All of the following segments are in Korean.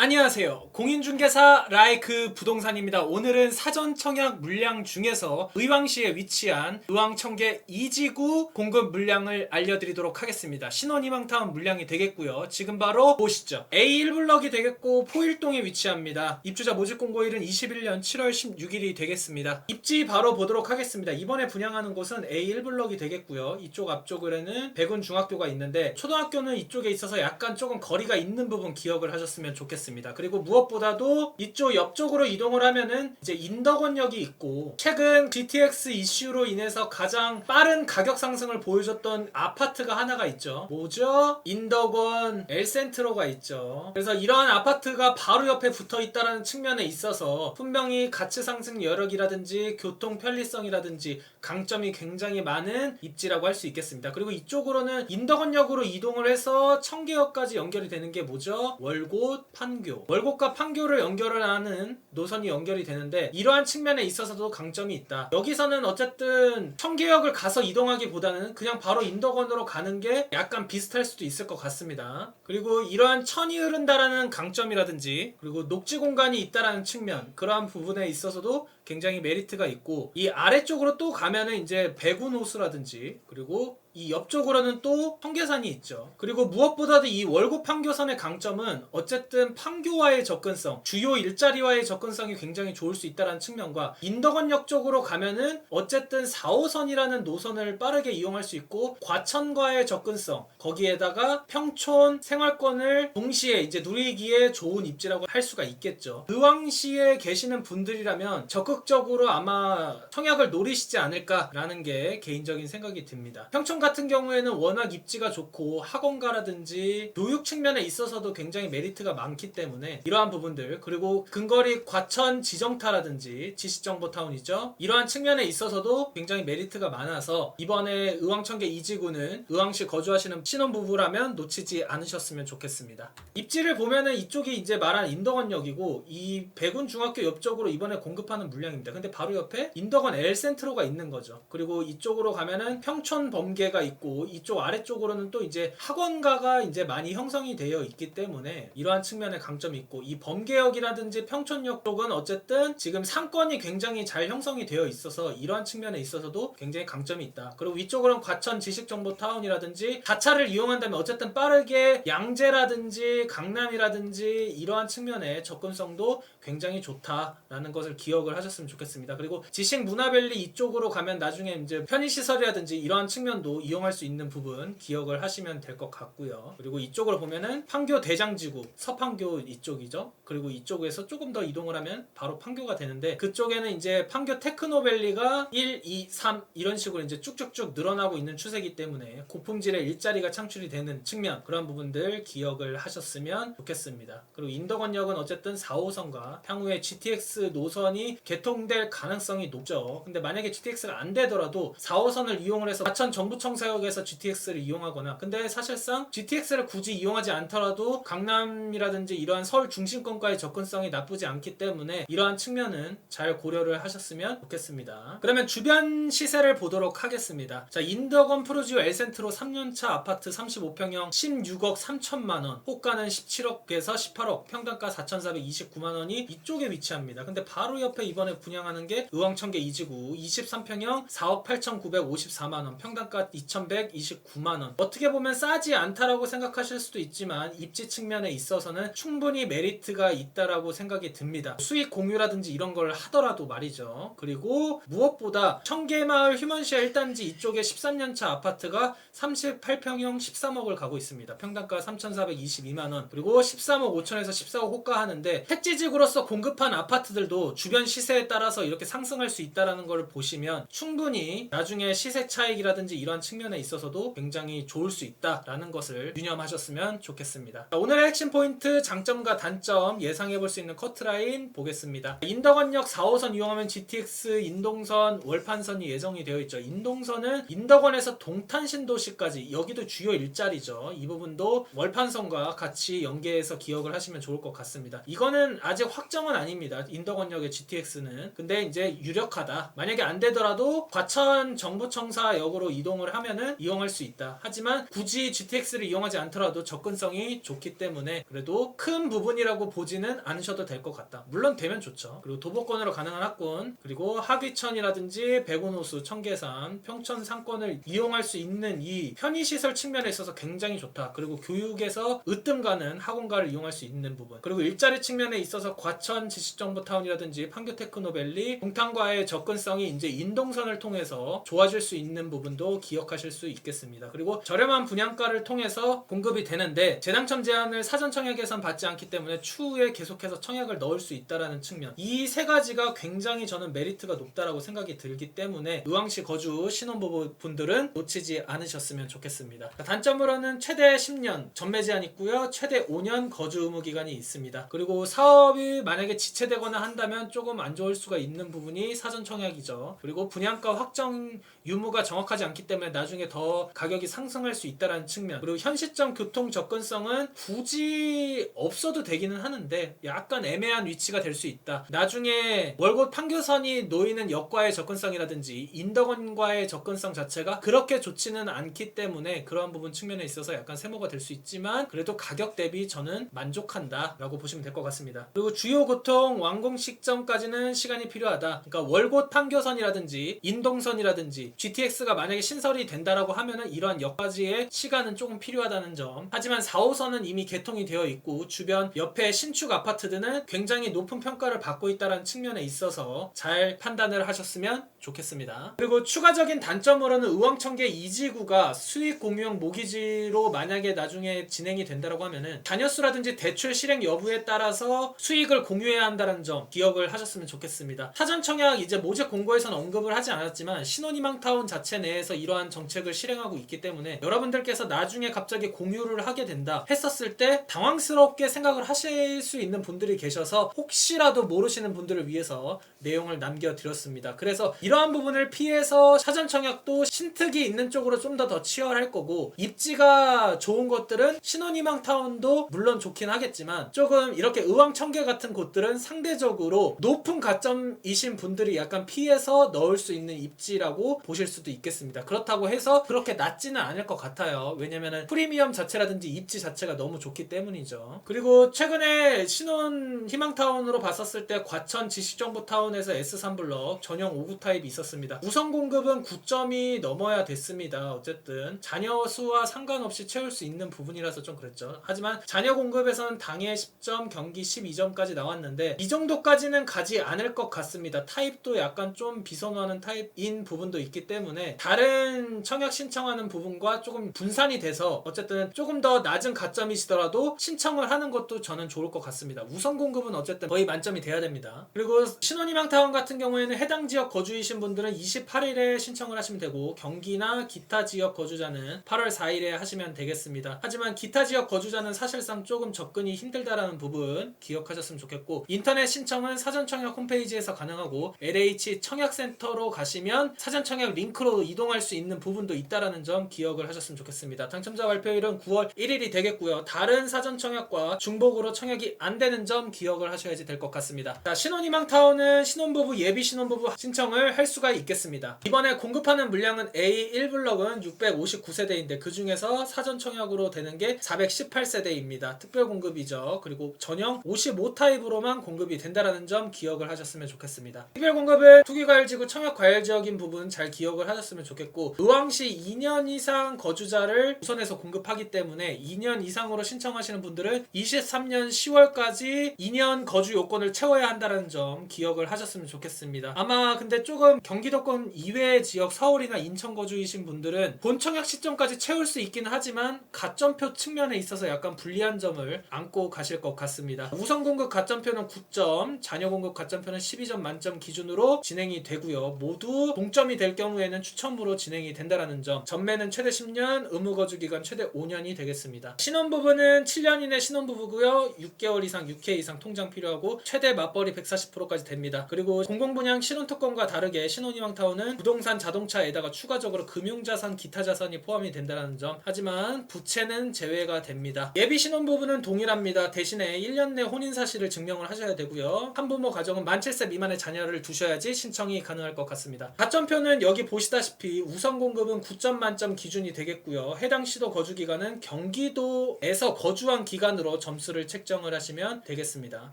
안녕하세요. 공인중개사 라이크 부동산입니다. 오늘은 사전 청약 물량 중에서 의왕시에 위치한 의왕청계 2지구 공급 물량을 알려드리도록 하겠습니다. 신혼희망타운 물량이 되겠고요. 지금 바로 보시죠. A1블럭이 되겠고 포일동에 위치합니다. 입주자 모집 공고일은 21년 7월 16일이 되겠습니다. 입지 바로 보도록 하겠습니다. 이번에 분양하는 곳은 A1블럭이 되겠고요. 이쪽 앞쪽에는 백운중학교가 있는데 초등학교는 이쪽에 있어서 약간 조금 거리가 있는 부분 기억을 하셨으면 좋겠습니다. 그리고 무엇보다도 이쪽 옆쪽으로 이동을 하면은 이제 인덕원역이 있고 최근 GTX 이슈로 인해서 가장 빠른 가격 상승을 보여줬던 아파트가 하나가 있죠. 뭐죠? 인덕원 엘센트로가 있죠. 그래서 이러한 아파트가 바로 옆에 붙어 있다는 측면에 있어서 분명히 가치 상승 여력이라든지 교통 편리성이라든지 강점이 굉장히 많은 입지라고 할 수 있겠습니다. 그리고 이쪽으로는 인덕원역으로 이동을 해서 청계역까지 연결이 되는 게 뭐죠? 월곶, 판교. 월곶과 판교를 연결을 하는 노선이 연결이 되는데 이러한 측면에 있어서도 강점이 있다. 여기서는 어쨌든 청계역을 가서 이동하기보다는 그냥 바로 인덕원으로 가는 게 약간 비슷할 수도 있을 것 같습니다. 그리고 이러한 천이 흐른다라는 강점이라든지 그리고 녹지 공간이 있다라는 측면, 그러한 부분에 있어서도 굉장히 메리트가 있고, 이 아래쪽으로 또 가면은 이제 백운호수라든지 그리고 이 옆쪽으로는 또 청계산이 있죠. 그리고 무엇보다도 이 월곶 판교선의 강점은 어쨌든 판교와의 접근성, 주요 일자리와의 접근성이 굉장히 좋을 수 있다는 측면과 인덕원역 쪽으로 가면은 어쨌든 4호선이라는 노선을 빠르게 이용할 수 있고 과천과의 접근성, 거기에다가 평촌 생활권을 동시에 이제 누리기에 좋은 입지라고 할 수가 있겠죠. 의왕시에 계시는 분들이라면 적극적으로 아마 청약을 노리시지 않을까라는 게 개인적인 생각이 듭니다. 평촌 같은 경우에는 워낙 입지가 좋고 학원가라든지 교육 측면에 있어서도 굉장히 메리트가 많기 때문에 이러한 부분들, 그리고 근거리 과천 지정타라든지 지식정보타운이죠. 이러한 측면에 있어서도 굉장히 메리트가 많아서 이번에 의왕청계 2지구는 의왕시 거주하시는 신혼부부라면 놓치지 않으셨으면 좋겠습니다. 입지를 보면은 이쪽이 이제 말한 인덕원역이고 이 백운중학교 옆쪽으로 이번에 공급하는 물량입니다. 근데 바로 옆에 인덕원 L센트로가 있는 거죠. 그리고 이쪽으로 가면은 평촌 범계가 있고 이쪽 아래쪽으로는 또 이제 학원가가 이제 많이 형성이 되어 있기 때문에 이러한 측면에 강점이 있고, 이 범계역이라든지 평촌역 쪽은 어쨌든 지금 상권이 굉장히 잘 형성이 되어 있어서 이러한 측면에 있어서도 굉장히 강점이 있다. 그리고 위쪽으로는 과천 지식정보타운이라든지 자차를 이용한다면 어쨌든 빠르게 양재라든지 강남이라든지 이러한 측면에 접근성도 굉장히 좋다라는 것을 기억을 하셨으면 좋겠습니다. 그리고 지식 문화밸리 이쪽으로 가면 나중에 이제 편의시설이라든지 이러한 측면도 이용할 수 있는 부분 기억을 하시면 될 것 같고요. 그리고 이쪽으로 보면은 판교 대장지구 서판교 이쪽이죠. 그리고 이쪽에서 조금 더 이동을 하면 바로 판교가 되는데 그쪽에는 이제 판교 테크노밸리가 1, 2, 3 이런 식으로 이제 쭉쭉쭉 늘어나고 있는 추세이기 때문에 고품질의 일자리가 창출이 되는 측면, 그런 부분들 기억을 하셨으면 좋겠습니다. 그리고 인덕원역은 어쨌든 4호선과 향후에 GTX 노선이 개통될 가능성이 높죠. 근데 만약에 GTX가 안 되더라도 4호선을 이용을 해서 과천 정부청사역에서 GTX를 이용하거나, 근데 사실상 GTX를 굳이 이용하지 않더라도 강남이라든지 이러한 서울 중심권과의 접근성이 나쁘지 않기 때문에 이러한 측면은 잘 고려를 하셨으면 좋겠습니다. 그러면 주변 시세를 보도록 하겠습니다. 자, 인덕원 프루지오 엘센트로 3년차 아파트 35평형 16억 3천만원, 호가는 17억에서 18억, 평당가 4,429만원이 이쪽에 위치합니다. 근데 바로 옆에 이번에 분양하는 게 의왕청계 2지구 23평형 4억 8,954만원, 평당가 2,129만원. 어떻게 보면 싸지 않다라고 생각하실 수도 있지만 입지 측면에 있어서는 충분히 메리트가 있다라고 생각이 듭니다. 수익 공유라든지 이런 걸 하더라도 말이죠. 그리고 무엇보다 청계마을 휴먼시아 1단지 이쪽에 13년차 아파트가 38평형 13억을 가고 있습니다. 평당가 3,422만원, 그리고 13억 5천에서 14억 호가하는데 택지지구로서 공급한 아파트들도 주변 시세에 따라서 이렇게 상승할 수 있다는 걸 보시면 충분히 나중에 시세 차익이라든지 이러한 측면에 있어서도 굉장히 좋을 수 있다라는 것을 유념하셨으면 좋겠습니다. 자, 오늘의 핵심 포인트, 장점과 단점, 예상해볼 수 있는 커트라인 보겠습니다. 인덕원역 4호선 이용하면 GTX 인동선 월판선이 예정이 되어 있죠. 인동선은 인덕원에서 동탄신도시까지, 여기도 주요 일자리죠. 이 부분도 월판선과 같이 연계해서 기억을 하시면 좋을 것 같습니다. 이거는 아직 확정은 아닙니다. 인덕원역의 GTX는. 근데 이제 유력하다. 만약에 안 되더라도 과천 정부청사역으로 이동을 하면은 이용할 수 있다. 하지만 굳이 GTX를 이용하지 않더라도 접근성이 좋기 때문에 그래도 큰 부분이라고 보지는 않으셔도 될 것 같다. 물론 되면 좋죠. 그리고 도보권으로 가능한 학군, 그리고 하귀천이라든지 백운호수, 청계산, 평천 상권을 이용할 수 있는 이 편의시설 측면에 있어서 굉장히 좋다. 그리고 교육에서 으뜸가는 학원가를 이용할 수 있는 부분, 그리고 일자리 측면에 있어서 과천 지식정보타운이라든지 판교테크노밸리, 동탄과의 접근성이 이제 인동선을 통해서 좋아질 수 있는 부분도 기억하실 수 있겠습니다. 그리고 저렴한 분양가를 통해서 공급이 되는데 재당첨 제한을 사전 청약에선 받지 않기 때문에 추후에 계속해서 청약을 넣을 수 있다라는 측면, 이 세 가지가 굉장히 저는 메리트가 높다라고 생각이 들기 때문에 의왕시 거주 신혼부부 분들은 놓치지 않으셨으면 좋겠습니다. 단점으로는 최대 10년 전매 제한 있고요. 최대 5년 거주 의무 기간이 있습니다. 그리고 사업이 만약에 지체되거나 한다면 조금 안 좋을 수가 있는 부분이 사전 청약이죠. 그리고 분양가 확정 유무가 정확하지 않기 때문에 나중에 더 가격이 상승할 수 있다는 측면, 그리고 현 시점 교통 접근성은 굳이 없어도 되기는 하는데 약간 애매한 위치가 될 수 있다. 나중에 월곶 판교선이 놓이는 역과의 접근성이라든지 인덕원과의 접근성 자체가 그렇게 좋지는 않기 때문에 그러한 부분 측면에 있어서 약간 세모가 될 수 있지만 그래도 가격 대비 저는 만족한다 라고 보시면 될 것 같습니다. 그리고 주요 교통 완공 시점까지는 시간이 필요하다. 그러니까 월곶 판교선이라든지 인동선이라든지 GTX가 만약에 신설이 된다라고 하면은 이러한 역까지의 시간은 조금 필요하다는 점. 하지만 4호선은 이미 개통이 되어 있고 주변 옆에 신축 아파트들은 굉장히 높은 평가를 받고 있다는 측면에 있어서 잘 판단을 하셨으면 좋겠습니다. 그리고 추가적인 단점으로는 의왕청계 이지구가 수익 공유형 모기지로 만약에 나중에 진행이 된다라고 하면은 단여수라든지 대출 실행 여부에 따라서 수익을 공유해야 한다는 점 기억을 하셨으면 좋겠습니다. 사전 청약 이제 모집 공고에서는 언급을 하지 않았지만 신혼희망타운 자체 내에서 이러한 정책을 실행하고 있기 때문에 여러분들께서 나중에 갑자기 공유를 하게 된다 했었을 때 당황스럽게 생각을 하실 수 있는 분들이 계셔서 혹시라도 모르시는 분들을 위해서 내용을 남겨드렸습니다. 그래서 이러한 부분을 피해서 사전 청약도 신특이 있는 쪽으로 좀 더 치열할 거고, 입지가 좋은 것들은 신혼희망타운도 물론 좋긴 하겠지만 조금 이렇게 의왕청계 같은 곳들은 상대적으로 높은 가점이신 분들이 약간 피해서 넣을 수 있는 입지라고 보실 수도 있겠습니다. 그렇다고 해서 그렇게 낮지는 않을 것 같아요. 왜냐면은 프리미엄 자체라든지 입지 자체가 너무 좋기 때문이죠. 그리고 최근에 신혼희망타운으로 봤었을 때 과천 지식정보타운에서 S3블럭 전용 5구 타입이 있었습니다. 우선 공급은 9점이 넘어야 됐습니다. 어쨌든 자녀 수와 상관없이 채울 수 있는 부분이라서 좀 그랬죠. 하지만 자녀 공급에서는 당해 10점, 경기 12점까지 나왔는데 이 정도까지는 가지 않을 것 같습니다. 타입도 약간 좀 비선호하는 타입인 부분도 있기 때문에 다른 청약 신청하는 부분과 조금 분산이 돼서 어쨌든 조금 더 낮은 가점이시더라도 신청을 하는 것도 저는 좋을 것 같습니다. 우선 공급은 어쨌든 거의 만점이 돼야 됩니다. 그리고 신혼희망타운 같은 경우에는 해당 지역 거주이신 분들은 28일에 신청을 하시면 되고 경기나 기타 지역 거주자는 8월 4일에 하시면 되겠습니다. 하지만 기타 지역 거주자는 사실상 조금 접근이 힘들다라는 부분 기억하셨으면 좋겠고, 인터넷 신청은 사전청약 홈페이지에서 가능하고 LH 청약센터로 가시면 사전청약 링크로 이동할 수 있는 부분도 있다라는 점 기억을 하셨으면 좋겠습니다. 당첨자 발표일은 9월 1일이 되겠고요. 다른 사전청약과 중복으로 청약이 안 되는 점 기억을 하셔야지 될 것 같습니다. 자, 신혼희망타운은 신혼부부 예비 신혼부부 신청을 할 수가 있겠습니다. 이번에 공급하는 물량은 A1블럭은 659세대인데 그 중에서 사전 청약으로 되는 게 418세대입니다. 특별 공급이죠. 그리고 전용 55타입으로만 공급이 된다라는 점 기억을 하셨으면 좋겠습니다. 특별 공급은 투기과열지구 청약과열지역인 부분 잘 기억을 하셨으면 좋겠고, 의왕시 2년 이상 거주자를 우선해서 공급하기 때문에 2년 이상으로 신청하시는 분들은 23년 10월까지 2년 거주 요건을 채워야 한다는 점 기억을 하셨으면 좋겠습니다. 아마 근데 조금 경기도권 이외의 지역 서울이나 인천 거주이신 분들은 본 청약 시점까지 채울 수 있긴 하지만 가점표 측면에 있어서 약간 불리한 점을 안고 가실 것 같습니다. 우선 공급 가점표는 9점, 자녀 공급 가점표는 12점 만점 기준으로 진행이 되고요. 모두 동점이 될 경우에는 추첨으로 진행이 된다라는 점. 전매는 최대 10년, 의무 거주 기간 최대 5년이 되겠습니다. 신혼부부는 7년 이내 신혼부부고요. 6개월 이상, 6회 이상 통장 필요하고 최대 맞벌이 140%까지 됩니다. 그리고 공공분양 신혼특권과 다르게 신혼희망타운은 부동산 자동차에다가 추가적으로 금융자산, 기타 자산이 포함이 된다는 점. 하지만 부채는 제외가 됩니다. 예비 신혼부부는 동일합니다. 대신에 1년 내 혼인 사실을 증명을 하셔야 되고요. 한부모 가정은 만 7세 미만의 자녀를 두셔야지 신청이 가능할 것 같습니다. 가점표는 여기 보시다시피 우선 공급은 9점 만점 기준이 되겠고요. 해당 시도 거주 기간은 경기도에서 거주한 기간으로 점수를 책정을 하시면 되겠습니다.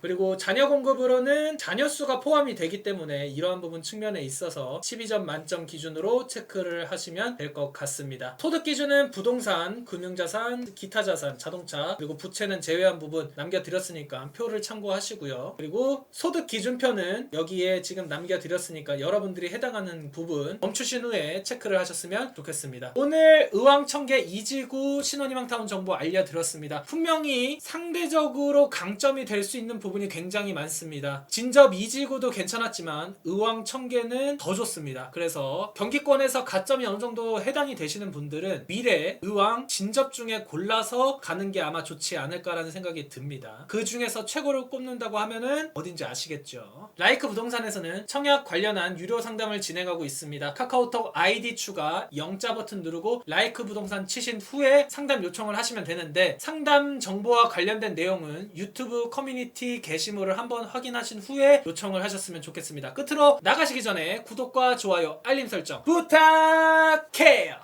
그리고 자녀 공급으로는 자녀 수가 포함이 되기 때문에 이러한 부분 측면에 있어서 12점 만점 기준으로 체크를 하시면 될 것 같습니다. 소득 기준은 부동산, 금융자산, 기타 자산, 자동차, 그리고 부채는 제외한 부분 남겨드렸으니까 표를 참고하시고요. 그리고 소득 기준표는 여기에 지금 남겨드렸으니까 여러분들이 해당하는 부분 멈추신 후에 체크를 하셨으면 좋겠습니다. 오늘 의왕청계 이지구 신혼희망타운 정보 알려드렸습니다. 분명히 상대적으로 강점이 될 수 있는 부분이 굉장히 많습니다. 진접 이지구도 괜찮았지만 의왕청계는 더 좋습니다. 그래서 경기권에서 가점이 어느 정도 해당이 되시는 분들은 미래 의왕 진접 중에 골라서 가는 게 아마 좋지 않을까라는 생각이 듭니다. 그 중에서 최고를 꼽는다고 하면은 어딘지 아시겠죠? 라이크 부동산에서는 청약 관련한 유료 상담을 진행하고 있습니다. 카카오톡 아이디 추가, 영자 버튼 누르고 라이크 부동산 치신 후에 상담 요청을 하시면 되는데 상담 정보와 관련된 내용은 유튜브 커뮤니티 게시물을 한번 확인하신 후에 요청을 하셨으면 좋겠습니다. 끝으로 나가시기 전에 구독과 좋아요, 알림 설정 부탁해요.